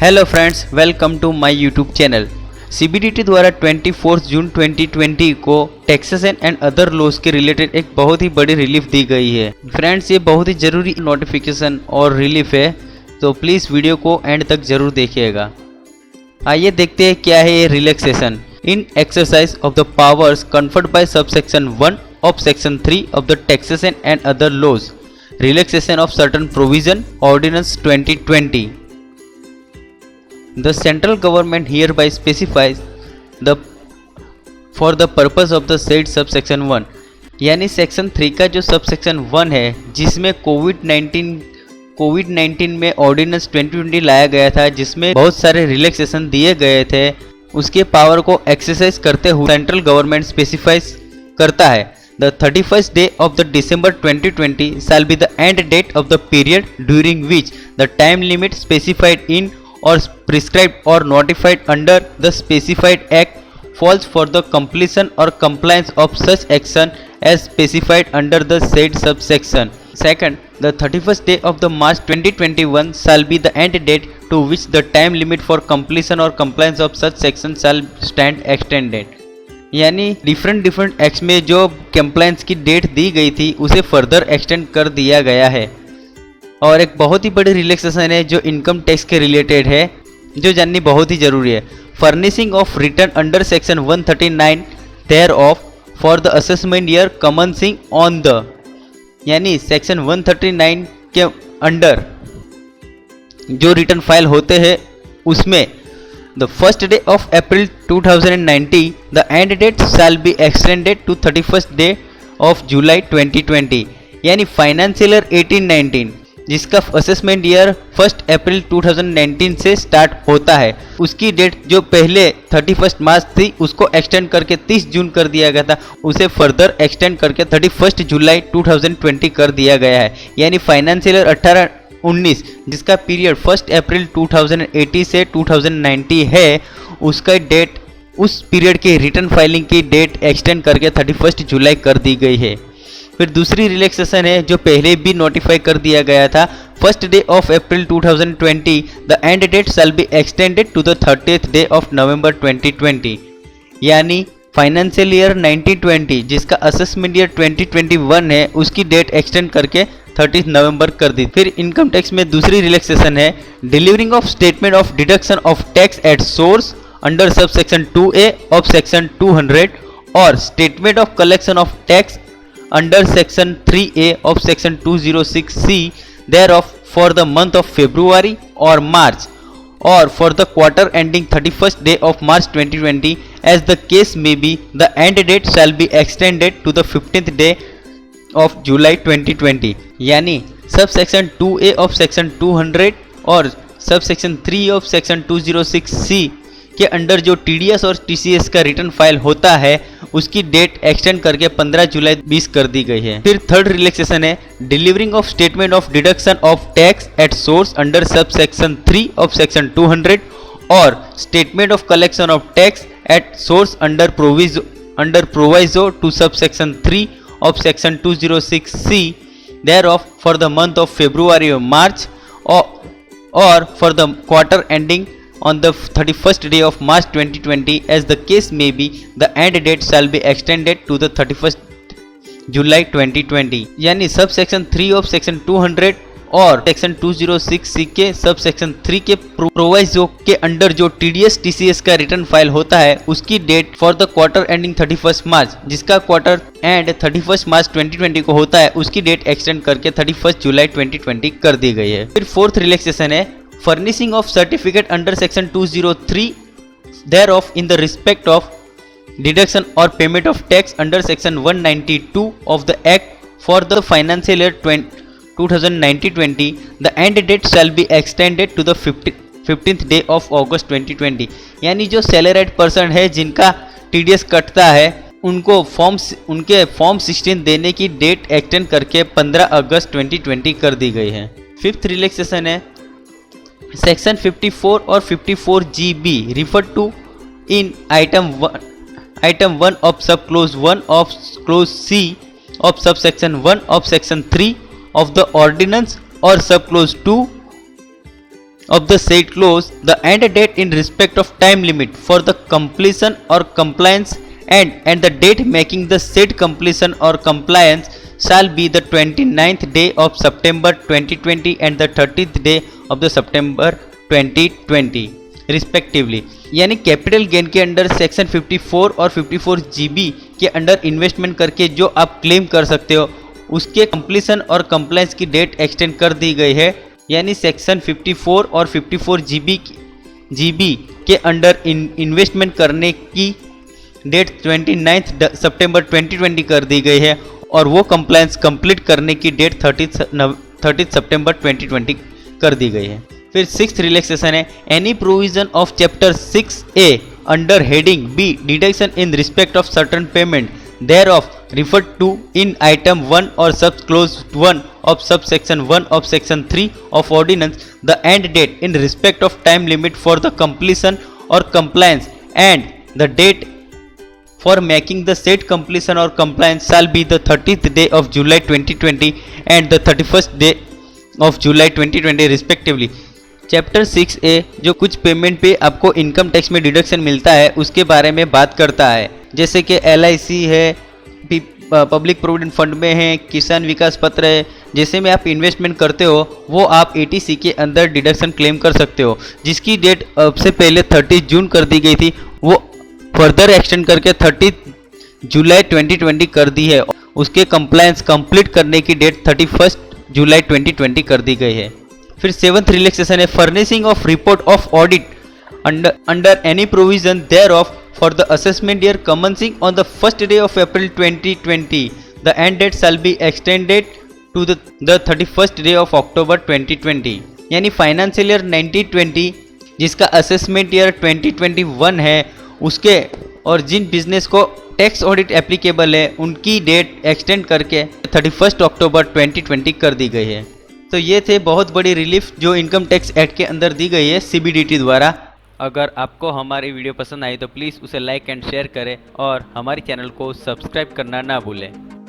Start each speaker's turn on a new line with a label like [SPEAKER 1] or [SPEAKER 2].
[SPEAKER 1] Hello friends, welcome to my YouTube channel. CBDT द्वारा 24 जून 2020 को टैक्सेशन एंड अदर लॉस के रिलेटेड एक बहुत ही बड़ी रिलीफ दी गई है। फ्रेंड्स, ये बहुत ही ज़रूरी नोटिफिकेशन और रिलीफ है, तो प्लीज़ वीडियो को एंड तक ज़रूर देखिएगा। आइए देखते हैं क्या है ये relaxation. In exercise of the powers conferred by subsection 1 of section 3 of the taxation and other laws, relaxation of certain provision, ordinance 2020। The central government hereby specifies the for the purpose of the said subsection 1, यानी section 3 का जो subsection 1 है, जिसमें कोविड-19 में ordinance 2020 लाया गया था, जिसमें बहुत सारे रिलैक्सेशन दिए गए थे, उसके पावर को एक्सरसाइज करते हुए सेंट्रल गवर्नमेंट स्पेसिफाइज करता है। The 31st day of the December 2020 shall be the end date of the period during which the time limit specified in or prescribed or notified under the specified act falls for the completion or compliance of such action as specified under the said subsection. Second, the 31st day of the March 2021 shall be the end date to which the time limit for completion or compliance of such section shall stand extended. यानी different acts में जो compliance की date दी गई थी उसे further extend कर दिया गया है। और एक बहुत ही बड़ी रिलैक्सेशन है जो इनकम टैक्स के रिलेटेड है, जो जाननी बहुत ही ज़रूरी है। Furnishing of return under section 139 thereof for the assessment year commencing on the, यानी सेक्शन 139 के अंडर जो रिटर्न फाइल होते हैं उसमें the first day of April 2090 the end date shall be extended to 31st day of July 2020, यानी financial year 18-19 जिसका assessment year 1 अप्रैल 2019 से start होता है, उसकी डेट जो पहले 31 मार्च थी उसको एक्सटेंड करके 30 जून कर दिया गया था, उसे फर्दर एक्सटेंड करके 31 जुलाई 2020 कर दिया गया है। यानी फाइनेंशियल ईयर 18-19 जिसका पीरियड 1 अप्रैल 2080 से 2090 है, उसका डेट उस पीरियड के रिटर्न फाइलिंग की डेट एक्सटेंड करके 31 जुलाई कर दी गई है। फिर दूसरी रिलैक्सेशन है जो पहले भी नोटिफाई कर दिया गया था, first day of April 2020 the end date shall be extended to the 30th day of November 2020, यानी फाइनेंशियल ईयर 1920 जिसका असेसमेंट ईयर 2021 है उसकी डेट एक्सटेंड करके 30 नवंबर कर दी। फिर इनकम टैक्स में दूसरी रिलैक्सेशन है delivering of statement of deduction of tax at source under sub section 2A of section 200 और statement of collection of tax under section 3A of section 206C thereof for the month of February or March or for the quarter ending 31st day of March 2020 as the case may be, the end date shall be extended to the 15th day of July 2020, यानी sub section 2A of section 200 और सब section 3 of section 206C के under जो TDS और TCS का return file होता है उसकी डेट एक्सटेंड करके 15 जुलाई 20 कर दी गई है। फिर थर्ड रिलैक्सेशन है delivering of statement of deduction of tax at source under sub section 3 of section 200 और statement of collection of tax at source under proviso to sub section 3 of section 206C thereof for the month of February or March or for the quarter ending on the 31st day of March 2020 as the case may be, the end date shall be extended to the 31st July 2020, यानी सब section 3 of section 200 और section 206C के सब section 3 के proviso के under जो TDS TCS का return file होता है उसकी date for the quarter ending 31st March जिसका क्वार्टर एंड 31st मार्च 2020 को होता है, उसकी डेट एक्सटेंड करके 31st जुलाई 2020 कर दी गई है। फिर फोर्थ रिलैक्सेशन है furnishing of certificate under section 203 thereof in the respect of deduction or payment of tax under section 192 of the act for the financial year 2019-20, the end date shall be extended to the 15th day of August 2020, यानी जो salaried person है जिनका TDS कटता है उनको उनके form 16 देने की डेट एक्सटेंड करके 15 अगस्त 2020 कर दी गई है। फिफ्थ रिलैक्सेशन है सेक्शन 54 और 54GB referred to in item 1 of subclause 1 of clause C of subsection 1 of section 3 of the ordinance or subclause 2 of the said clause, the end date in respect of time limit for the completion or compliance and the date making the said completion or compliance shall be the 29th day of September 2020 and the 30th day of the September 2020 respectively. यानी capital gain के under section 54 और 54 GB के under investment करके जो आप claim कर सकते हो उसके कंप्लीशन और कंप्लायंस की डेट एक्सटेंड कर दी गई है। यानी सेक्शन 54 और 54 GB के अंडर इन्वेस्टमेंट करने की डेट 29 सितंबर 2020 कर दी गई है और वो कंप्लायंस कंप्लीट करने की डेट 30 सितंबर 2020 कर दी गई है। फिर सिक्स्थ रिलैक्सेशन है any provision of chapter 6A under heading B deduction in respect of certain payment thereof referred to in item 1 or sub clause 1 of subsection 1 of section 3 of ordinance, the end date in respect of time limit for the completion or compliance and the date for making the said completion or compliance shall be the 30th day of July 2020 and the 31st day of July 2020 respectively। Chapter 6A जो कुछ payment पे आपको income tax में deduction मिलता है उसके बारे में बात करता है, जैसे कि LIC है, पब्लिक प्रोविडेंट फंड में है, किसान विकास पत्र है, जैसे में आप इन्वेस्टमेंट करते हो वो आप ATC के अंदर डिडक्शन क्लेम कर सकते हो, जिसकी डेट अब से पहले 30 जून कर दी गई थी, वो फर्दर एक्सटेंड करके 30 जुलाई 2020 कर दी है। उसके कंप्लायंस कंप्लीट करने की डेट 31 जुलाई 2020 कर दी गई है। फिर सेवंथ रिलैक्सेशन है furnishing of report of audit under any provision thereof for the assessment year commencing on the first day of April 2020, the end date shall be extended to the 31st day of October 2020। यानी financial year 1920 जिसका assessment year 2021 है उसके और जिन business को tax audit applicable है उनकी date extend करके 31 अक्टूबर 2020 कर दी गई है। तो ये थे बहुत बड़ी रिलीफ जो इनकम टैक्स एक्ट के अंदर दी गई है CBDT द्वारा। अगर आपको हमारी वीडियो पसंद आई तो प्लीज़ उसे लाइक एंड शेयर करें और हमारे चैनल को सब्सक्राइब करना ना भूलें।